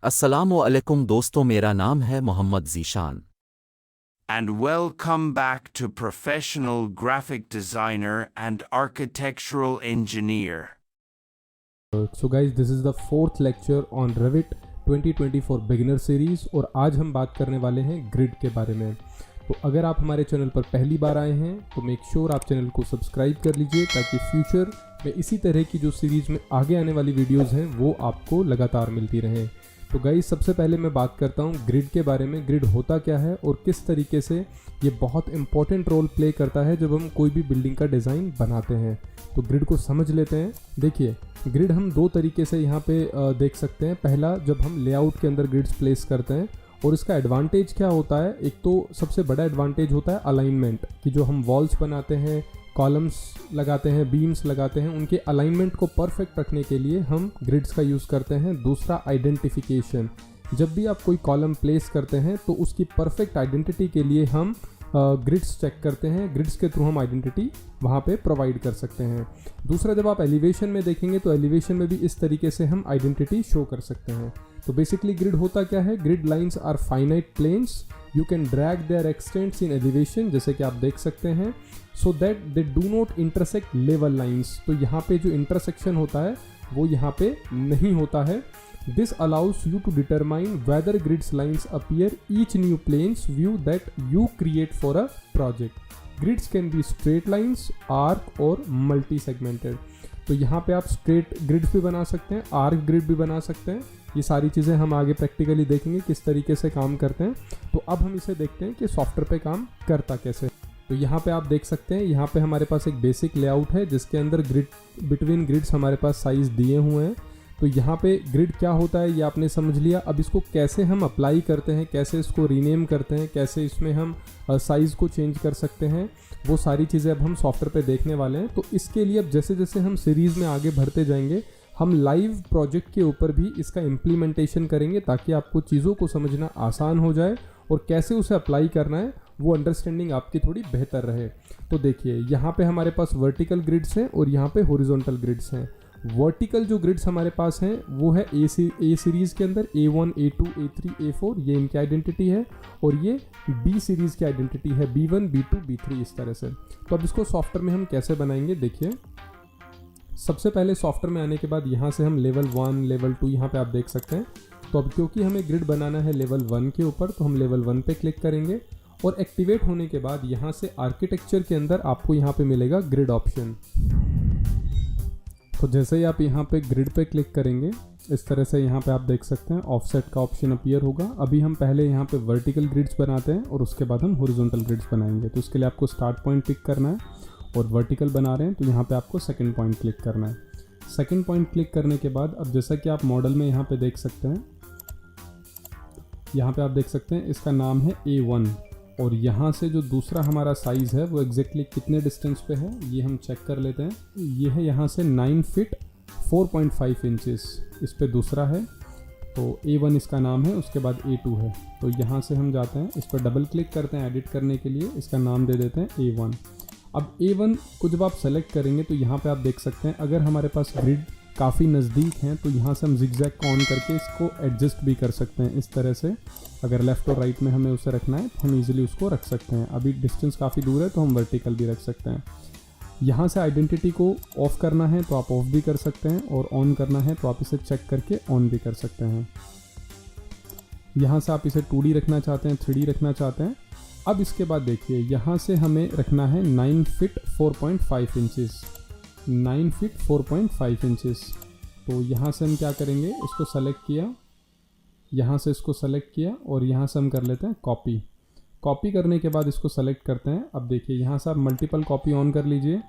अस्सलामु अलैकुम दोस्तों, मेरा नाम है Mohammad Zeeshan. And welcome back to Professional Graphic Designer and Architectural Engineer. So guys, this is the fourth lecture on Revit 2024 Beginner Series और आज हम बात करने वाले हैं ग्रिड के बारे में। तो अगर आप हमारे चैनल पर पहली बार आए हैं तो मेक श्योर आप चैनल को सब्सक्राइब कर लीजिए ताकि फ्यूचर में इसी तरह की जो सीरीज़ में आगे आने वाली वीडियोज़ हैं वो आपको लगातार मिलती रहें। तो गाइस, सबसे पहले मैं बात करता हूँ ग्रिड के बारे में। ग्रिड होता क्या है और किस तरीके से ये बहुत इंपॉर्टेंट रोल प्ले करता है जब हम कोई भी बिल्डिंग का डिज़ाइन बनाते हैं। तो ग्रिड को समझ लेते हैं। देखिए, ग्रिड हम दो तरीके से यहाँ पे देख सकते हैं। पहला, जब हम लेआउट के अंदर ग्रिड्स प्लेस करते हैं और इसका एडवांटेज क्या होता है। एक तो सबसे बड़ा एडवांटेज होता है अलाइनमेंट कि जो हम वॉल्स बनाते हैं, कॉलम्स लगाते हैं, बीम्स लगाते हैं, उनके अलाइनमेंट को परफेक्ट रखने के लिए हम ग्रिड्स का यूज़ करते हैं। दूसरा, आइडेंटिफिकेशन। जब भी आप कोई कॉलम प्लेस करते हैं तो उसकी परफेक्ट आइडेंटिटी के लिए हम ग्रिड्स चेक करते हैं। ग्रिड्स के थ्रू हम आइडेंटिटी वहाँ पे प्रोवाइड कर सकते हैं। दूसरा, जब आप एलिवेशन में देखेंगे तो एलिवेशन में भी इस तरीके से हम आइडेंटिटी शो कर सकते हैं। तो बेसिकली ग्रिड होता क्या है। Grid lines are finite planes, you can drag their extents in elevation, जैसे कि आप देख सकते हैं, so that they do not intersect level lines. तो यहाँ पे जो इंटरसेक्शन होता है वो यहाँ पे नहीं होता है। This allows you to determine whether grids lines appear each new planes view that you create for a project. Grids can be straight lines, arc और multi-segmented. तो यहाँ पे आप straight grids भी बना सकते हैं, arc grid भी बना सकते हैं। ये सारी चीज़ें हम आगे प्रैक्टिकली देखेंगे किस तरीके से काम करते हैं। तो अब हम इसे देखते हैं कि सॉफ्टवेयर पे काम करता कैसे। तो यहाँ पे आप देख सकते हैं, यहाँ पे हमारे पास एक बेसिक लेआउट है जिसके अंदर ग्रिड बिटवीन ग्रिड्स हमारे पास साइज दिए हुए हैं। तो यहाँ पे ग्रिड क्या होता है ये आपने समझ लिया। अब इसको कैसे हम अप्लाई करते हैं, कैसे इसको रीनेम करते हैं, कैसे इसमें हम साइज़ को चेंज कर सकते हैं, वो सारी चीज़ें अब हम सॉफ्टवेयर पे देखने वाले हैं। तो इसके लिए अब जैसे जैसे हम सीरीज़ में आगे बढ़ते जाएंगे हम लाइव प्रोजेक्ट के ऊपर भी इसका इम्प्लीमेंटेशन करेंगे ताकि आपको चीज़ों को समझना आसान हो जाए और कैसे उसे अप्लाई करना है वो अंडरस्टैंडिंग आपकी थोड़ी बेहतर रहे। तो देखिए, यहाँ पे हमारे पास वर्टिकल ग्रिड्स हैं और यहाँ पे हॉरिजॉन्टल ग्रिड्स हैं। वर्टिकल जो ग्रिड्स हमारे पास हैं वो है ए सीरीज़ के अंदर A1, A2, A3, A4, ये इनकी आइडेंटिटी है और ये B सीरीज़ की आइडेंटिटी है B1, B2, B3 इस तरह से। तो अब इसको सॉफ्टवेयर में हम कैसे बनाएंगे, देखिए। सबसे पहले सॉफ्टवेयर में आने के बाद यहाँ से हम लेवल 1, लेवल 2 यहाँ पे आप देख सकते हैं। तो अब क्योंकि हमें ग्रिड बनाना है लेवल 1 के ऊपर तो हम लेवल 1 पे क्लिक करेंगे और एक्टिवेट होने के बाद यहाँ से आर्किटेक्चर के अंदर आपको यहाँ पे मिलेगा ग्रिड ऑप्शन। तो जैसे ही आप यहाँ पे ग्रिड पे क्लिक करेंगे इस तरह से यहाँ पे आप देख सकते हैं ऑफसेट का ऑप्शन अपीयर होगा। अभी हम पहले यहाँ पे वर्टिकल ग्रिड्स बनाते हैं और उसके बाद हम हॉरिजॉन्टल ग्रिड्स बनाएंगे। तो उसके लिए आपको स्टार्ट पॉइंट पिक करना है और वर्टिकल बना रहे हैं तो यहाँ पे आपको सेकंड पॉइंट क्लिक करना है। सेकंड पॉइंट क्लिक करने के बाद अब जैसा कि आप मॉडल में यहाँ पे देख सकते हैं, यहाँ पे आप देख सकते हैं इसका नाम है A1 और यहाँ से जो दूसरा हमारा साइज़ है वो एग्जैक्टली कितने डिस्टेंस पे है ये हम चेक कर लेते हैं। ये है यहाँ से 9 फीट 4.5 इंचेस, इस पे दूसरा है। तो A1 इसका नाम है, उसके बाद A2 है। तो यहाँ से हम जाते हैं, इस पर डबल क्लिक करते हैं एडिट करने के लिए, इसका नाम दे देते हैं A1। अब A1 को जब आप सेलेक्ट करेंगे तो यहाँ पे आप देख सकते हैं अगर हमारे पास ग्रिड काफ़ी नज़दीक हैं तो यहाँ से हम जिगजैग को ऑन करके इसको एडजस्ट भी कर सकते हैं इस तरह से। अगर लेफ़्ट और राइट में हमें उसे रखना है तो हम इजीली उसको रख सकते हैं। अभी डिस्टेंस काफ़ी दूर है तो हम वर्टिकल भी रख सकते हैं। यहाँ से आइडेंटिटी को ऑफ़ करना है तो आप ऑफ़ भी कर सकते हैं और ऑन करना है तो आप इसे चेक करके ऑन भी कर सकते हैं। यहाँ से आप इसे 2D रखना चाहते हैं, 3D रखना चाहते हैं। अब इसके बाद देखिए, यहाँ से हमें रखना है 9 फीट 4.5 इंचेस, 9 फीट 4.5 इंचेस। तो यहाँ से हम क्या करेंगे, इसको सेलेक्ट किया, यहाँ से इसको सेलेक्ट किया और यहाँ से हम कर लेते हैं कॉपी। कॉपी करने के बाद इसको सेलेक्ट करते हैं। अब देखिए, यहाँ से आप मल्टीपल कॉपी ऑन कर लीजिए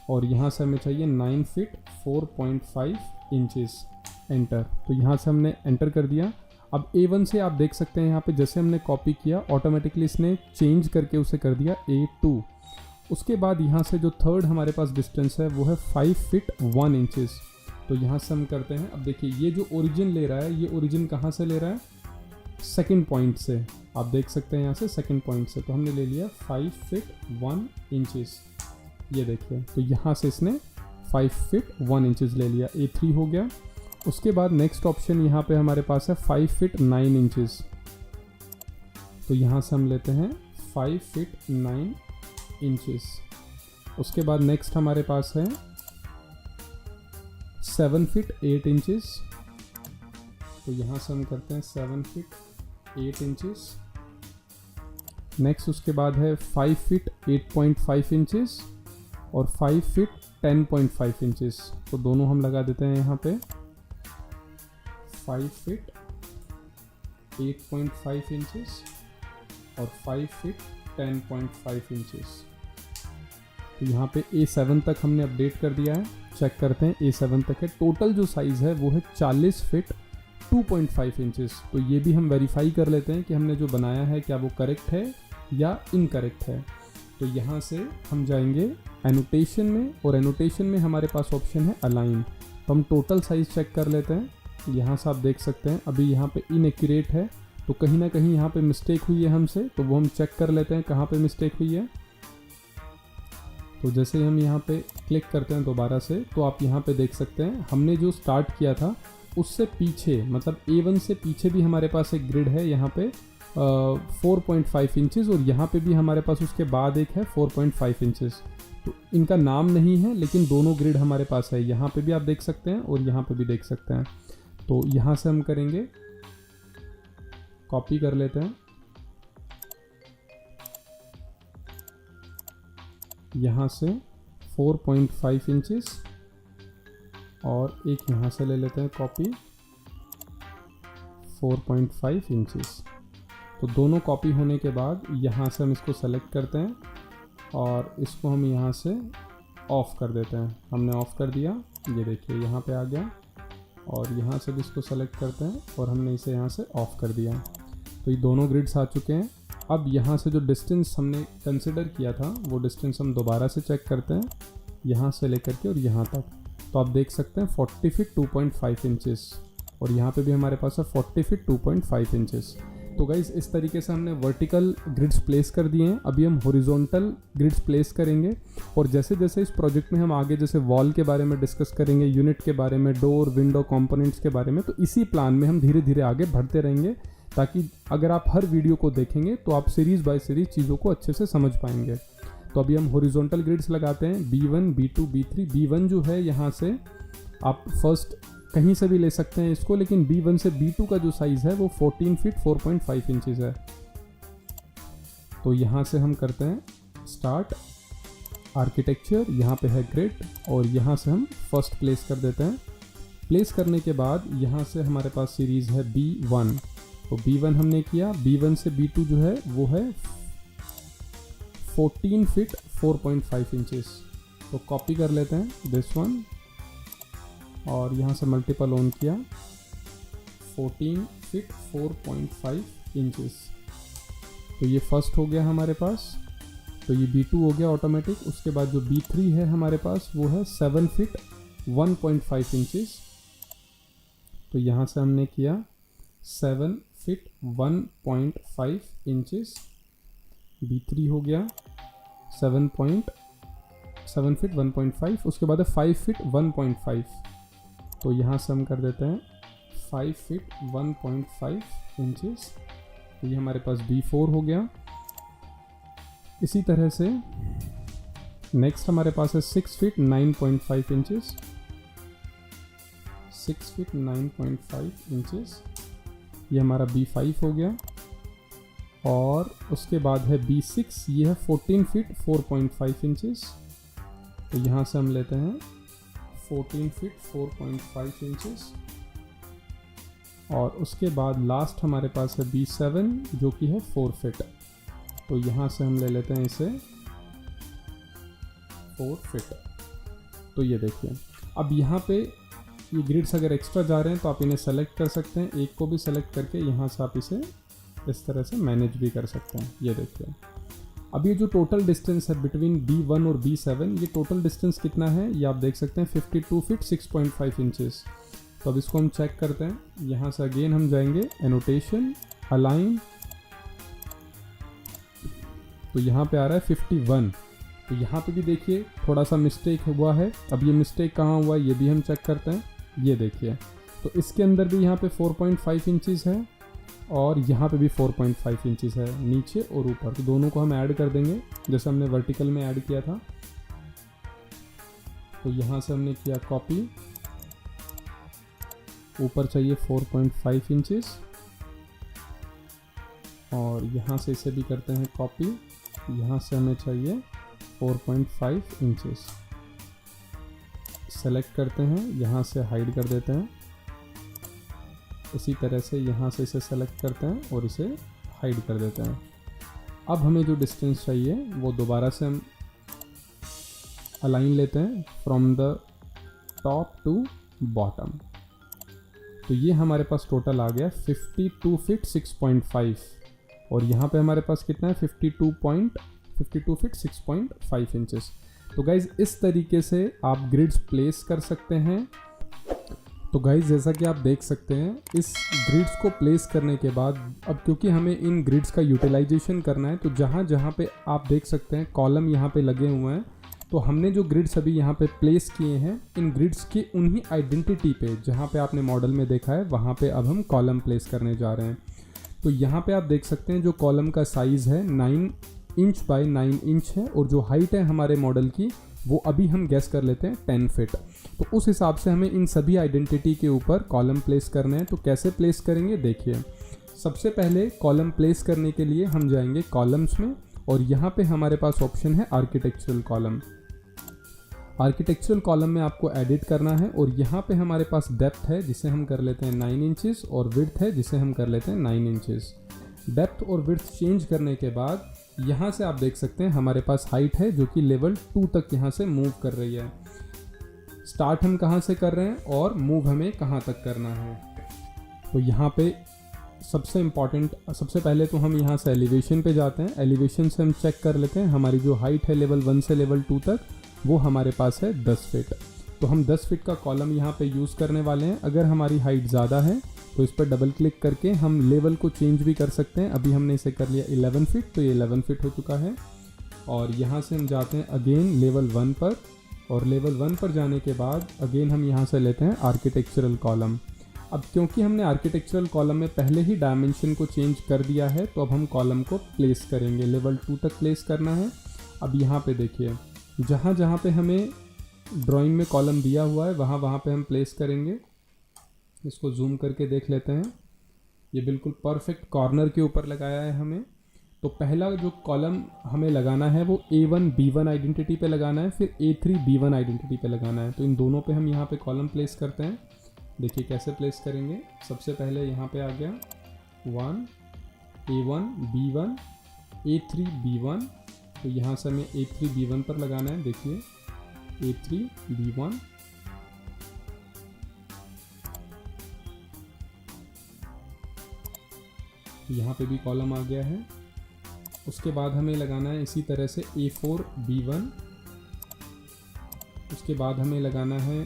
और यहाँ से हमें चाहिए 9 फीट 4.5 इंचेस, एंटर। तो यहाँ से हमने एंटर कर दिया। अब A1 से आप देख सकते हैं यहाँ पे जैसे हमने कॉपी किया ऑटोमेटिकली इसने चेंज करके उसे कर दिया A2। उसके बाद यहाँ से जो थर्ड हमारे पास डिस्टेंस है वो है 5 फीट 1 इंचेस। तो यहाँ से हम करते हैं। अब देखिए, ये जो ओरिजिन ले रहा है, ये ओरिजिन कहाँ से ले रहा है, सेकंड पॉइंट से। आप देख सकते हैं यहाँ से सेकंड पॉइंट से। तो हमने ले लिया 5 फीट 1 इंचेस, ये देखिए। तो यहाँ से इसने 5 फीट 1 इंचेस ले लिया, A3 हो गया। उसके बाद नेक्स्ट ऑप्शन यहाँ पे हमारे पास है 5 फीट 9 इंचेस। तो यहाँ से हम लेते हैं 5 फीट 9 इंचेस। उसके बाद नेक्स्ट हमारे पास है 7 फीट 8 इंचेस। तो यहाँ से हम करते हैं 7 फीट 8 इंचेस। नेक्स्ट उसके बाद है 5 फीट 8.5 इंचेस और 5 फीट 10.5 इंचेस। तो दोनों हम लगा देते हैं यहाँ पे 5 फीट 8.5 इंचेस और 5 फीट 10.5 इंचेस। तो यहाँ पे A7 तक हमने अपडेट कर दिया है। चेक करते हैं A7 तक है। टोटल जो साइज़ है वो है 40 फीट 2.5 इंचेस। तो ये भी हम वेरीफाई कर लेते हैं कि हमने जो बनाया है क्या वो करेक्ट है या इनकरेक्ट है। तो यहाँ से हम जाएंगे एनोटेशन में, और एनोटेशन में हमारे पास ऑप्शन है अलाइन। तो हम टोटल साइज़ चेक कर लेते हैं। यहाँ से आप देख सकते हैं अभी यहाँ पे इनएक्यूरेट है, तो कहीं ना कहीं यहाँ पे मिस्टेक हुई है हमसे। तो वो हम चेक कर लेते हैं कहाँ पे मिस्टेक हुई है। तो जैसे ही हम यहाँ पे क्लिक करते हैं दोबारा से, तो आप यहाँ पे देख सकते हैं हमने जो स्टार्ट किया था उससे पीछे, मतलब A1 से पीछे भी हमारे पास एक ग्रिड है यहाँ पे 4.5 इंचेस, और यहाँ पे भी हमारे पास उसके बाद एक है 4.5 इंचेस। तो इनका नाम नहीं है लेकिन दोनों ग्रिड हमारे पास है। यहाँ पे भी आप देख सकते हैं और यहाँ पे भी देख सकते हैं। तो यहाँ से हम करेंगे, कॉपी कर लेते हैं, यहाँ से 4.5 इंचेस और एक यहाँ से ले लेते हैं कॉपी 4.5 इंचेस। तो दोनों कॉपी होने के बाद यहाँ से हम इसको सेलेक्ट करते हैं और इसको हम यहाँ से ऑफ़ कर देते हैं। हमने ऑफ़ कर दिया, ये देखिए यहाँ पे आ गया। और यहाँ से भी इसको सेलेक्ट करते हैं और हमने इसे यहाँ से ऑफ़ कर दिया। तो ये दोनों ग्रिड्स आ चुके हैं। अब यहाँ से जो डिस्टेंस हमने कंसिडर किया था वो डिस्टेंस हम दोबारा से चेक करते हैं, यहाँ से लेकर के और यहाँ तक। तो आप देख सकते हैं 40 फीट 2.5 इंचेस, और यहाँ पे भी हमारे पास है 40 फीट 2.5 इंचेस। तो गाइज इस तरीके से हमने वर्टिकल ग्रिड्स प्लेस कर दिए हैं। अभी हम हॉरिजॉन्टल ग्रिड्स प्लेस करेंगे, और जैसे जैसे इस प्रोजेक्ट में हम आगे जैसे वॉल के बारे में डिस्कस करेंगे, यूनिट के बारे में, डोर विंडो कंपोनेंट्स के बारे में, तो इसी प्लान में हम धीरे धीरे आगे बढ़ते रहेंगे, ताकि अगर आप हर वीडियो को देखेंगे तो आप सीरीज़ बाय सीरीज़ चीज़ों को अच्छे से समझ पाएंगे। तो अभी हम हॉरिजॉन्टल ग्रिड्स लगाते हैं B1 B2 B3। B1 जो है यहाँ से आप फर्स्ट कहीं से भी ले सकते हैं इसको, लेकिन B1 से B2 का जो साइज़ है वो 14 फीट 4.5 इंचेस है। तो यहाँ से हम करते हैं स्टार्ट आर्किटेक्चर, यहाँ पे है ग्रिड, और यहाँ से हम फर्स्ट प्लेस कर देते हैं। प्लेस करने के बाद यहाँ से हमारे पास सीरीज़ है B1। तो B1 हमने किया, B1 से B2 जो है वो है 14 फीट 4.5 इंचेस। तो कॉपी कर लेते हैं दिस वन और यहाँ से मल्टीपल ऑन किया 14 फीट 4.5 इंचेस। तो ये फर्स्ट हो गया हमारे पास। तो ये B2 हो गया ऑटोमेटिक। उसके बाद जो B3 है हमारे पास वो है 7 फीट 1.5 इंचेस। तो यहाँ से हमने किया 7 फीट 1.5 इंचेस। B3 हो गया 7 फीट 1.5। उसके बाद है 5 फीट 1.5। तो यहाँ से हम कर देते हैं 5 फीट 1.5 इंचेस। तो ये हमारे पास B4 हो गया। इसी तरह से नेक्स्ट हमारे पास है 6 फीट 9.5 इंचेस। 6 फीट 9.5 इंचेस, ये हमारा B5 हो गया। और उसके बाद है B6, ये है 14 फीट 4.5 इंचेस। तो यहाँ से हम लेते हैं 14 फीट 4.5 इंचेस। और उसके बाद लास्ट हमारे पास है B7 जो कि है 4 फीट। तो यहाँ से हम ले लेते हैं इसे 4 फीट। तो ये देखिए, अब यहाँ पे ये ग्रिड्स अगर एक्स्ट्रा जा रहे हैं तो आप इन्हें सेलेक्ट कर सकते हैं। एक को भी सेलेक्ट करके यहाँ से आप इसे इस तरह से मैनेज भी कर सकते हैं। ये देखिए, अब ये जो टोटल डिस्टेंस है बिटवीन B1 और B7, ये टोटल डिस्टेंस कितना है ये आप देख सकते हैं 52 फीट 6.5 इंचेस। तो अब इसको हम चेक करते हैं। यहाँ से अगेन हम जाएंगे एनोटेशन, अलाइन। तो यहाँ पे आ रहा है 51। तो यहाँ पे भी देखिए थोड़ा सा मिस्टेक हुआ है। अब ये मिस्टेक कहाँ हुआ ये भी हम चेक करते हैं। ये देखिए तो इसके अंदर भी यहाँ पे 4.5 इंचज़ है और यहाँ पे भी 4.5 इंचज़ है, नीचे और ऊपर, तो दोनों को हम ऐड कर देंगे जैसे हमने वर्टिकल में ऐड किया था। तो यहाँ से हमने किया कॉपी, ऊपर चाहिए 4.5 इंचज़ और यहाँ से इसे भी करते हैं कॉपी, यहाँ से हमें चाहिए 4.5 इंचज़। सेलेक्ट करते हैं, यहाँ से हाइड कर देते हैं, इसी तरह से यहाँ से इसे सेलेक्ट करते हैं और इसे हाइड कर देते हैं। अब हमें जो डिस्टेंस चाहिए वो दोबारा से हम अलाइन लेते हैं from the top to bottom. तो ये हमारे पास टोटल आ गया 52 फीट 6.5 और यहाँ पे हमारे पास कितना है 52 फीट 6.5 इंचेस। तो गाइज़ इस तरीके से आप ग्रिड्स प्लेस कर सकते हैं। तो गाइज़ जैसा कि आप देख सकते हैं इस ग्रिड्स को प्लेस करने के बाद अब क्योंकि हमें इन ग्रिड्स का यूटिलाइजेशन करना है, तो जहाँ जहाँ पे आप देख सकते हैं कॉलम यहाँ पे लगे हुए हैं, तो हमने जो ग्रिड्स अभी यहाँ पे प्लेस किए हैं इन ग्रिड्स की उन्हीं आइडेंटिटी पे जहाँ पे आपने मॉडल में देखा है वहाँ पे अब हम कॉलम प्लेस करने जा रहे हैं। तो यहाँ पे आप देख सकते हैं जो कॉलम का साइज़ है 9 इंच बाय 9 इंच है और जो हाइट है हमारे मॉडल की वो अभी हम गैस कर लेते हैं 10 फीट। तो उस हिसाब से हमें इन सभी आइडेंटिटी के ऊपर कॉलम प्लेस करने हैं। तो कैसे प्लेस करेंगे देखिए, सबसे पहले कॉलम प्लेस करने के लिए हम जाएंगे कॉलम्स में और यहाँ पे हमारे पास ऑप्शन है आर्किटेक्चरल कॉलम। आर्किटेक्चरल कॉलम में आपको एडिट करना है और यहाँ पे हमारे पास डेप्थ है जिसे हम कर लेते हैं 9 इंचेस और विड्थ है जिसे हम कर लेते हैं 9 इंचेस। डेप्थ और विड्थ चेंज करने के बाद यहाँ से आप देख सकते हैं हमारे पास हाइट है जो कि लेवल 2 तक यहाँ से मूव कर रही है। स्टार्ट हम कहाँ से कर रहे हैं और मूव हमें कहाँ तक करना है। तो यहाँ पे सबसे इम्पॉर्टेंट, सबसे पहले तो हम यहाँ से एलिवेशन पे जाते हैं। एलिवेशन से हम चेक कर लेते हैं हमारी जो हाइट है लेवल 1 से लेवल 2 तक वो हमारे पास है 10 फीट। तो हम 10 फीट का कॉलम यहाँ पे यूज़ करने वाले हैं। अगर हमारी हाइट ज़्यादा है तो इस पर डबल क्लिक करके हम लेवल को चेंज भी कर सकते हैं। अभी हमने इसे कर लिया 11 फीट, तो ये 11 फीट हो चुका है। और यहाँ से हम जाते हैं अगेन लेवल 1 पर और लेवल 1 पर जाने के बाद अगेन हम यहाँ से लेते हैं आर्किटेक्चरल कॉलम। अब क्योंकि हमने आर्किटेक्चरल कॉलम में पहले ही डायमेंशन को चेंज कर दिया है तो अब हम कॉलम को प्लेस करेंगे, लेवल 2 तक प्लेस करना है। अब यहाँ पे देखिए जहाँ जहाँ पे हमें ड्राइंग में कॉलम दिया हुआ है वहाँ पे हम प्लेस करेंगे। इसको जूम करके देख लेते हैं, ये बिल्कुल परफेक्ट कॉर्नर के ऊपर लगाया है हमें। तो पहला जो कॉलम हमें लगाना है वो A1 B1 आइडेंटिटी पे लगाना है, फिर A3 B1 आइडेंटिटी पे लगाना है। तो इन दोनों पे हम यहाँ पे कॉलम प्लेस करते हैं। देखिए कैसे प्लेस करेंगे। सबसे पहले यहाँ पे आ गया 1 A1 B1 A3 B1, तो यहाँ से हमें A3 B1 पर लगाना है। देखिए A3 B1, यहाँ पे भी कॉलम आ गया है। उसके बाद हमें लगाना है इसी तरह से A4 B1, उसके बाद हमें लगाना है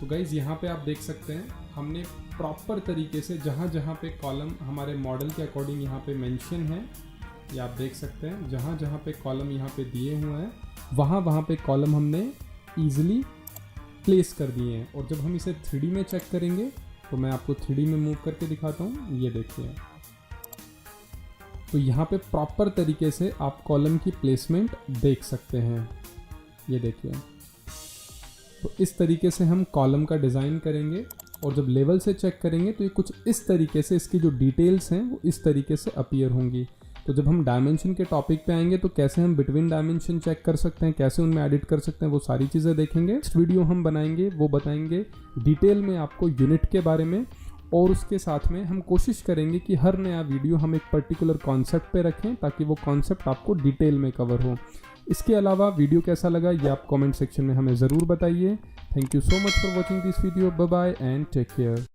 तो गाइज़ यहाँ पे आप देख सकते हैं हमने प्रॉपर तरीके से जहाँ जहाँ पे कॉलम हमारे मॉडल के अकॉर्डिंग यहाँ पे मेंशन है, ये आप देख सकते हैं जहाँ जहाँ पे कॉलम यहाँ पे दिए हुए हैं वहाँ पे कॉलम हमने ईजिली प्लेस कर दिए हैं। और जब हम इसे 3D में चेक करेंगे तो मैं आपको 3D में मूव करके दिखाता हूँ। ये देखिए, तो यहाँ पे प्रॉपर तरीके से आप कॉलम की प्लेसमेंट देख सकते हैं। ये देखिए, तो इस तरीके से हम कॉलम का डिज़ाइन करेंगे और जब लेवल से चेक करेंगे तो ये कुछ इस तरीके से, इसकी जो डिटेल्स हैं वो इस तरीके से अपीयर होंगी। तो जब हम डायमेंशन के टॉपिक पे आएंगे तो कैसे हम बिटवीन डायमेंशन चेक कर सकते हैं, कैसे उनमें एडिट कर सकते हैं, वो सारी चीज़ें देखेंगे। नेक्स्ट वीडियो हम बनाएंगे वो बताएंगे डिटेल में आपको यूनिट के बारे में, और उसके साथ में हम कोशिश करेंगे कि हर नया वीडियो हम एक पर्टिकुलर कॉन्सेप्ट पे रखें ताकि वो कॉन्सेप्ट आपको डिटेल में कवर हो। इसके अलावा वीडियो कैसा लगा ये आप कमेंट सेक्शन में हमें ज़रूर बताइए। Thank you so much for watching this video. Bye bye and take care.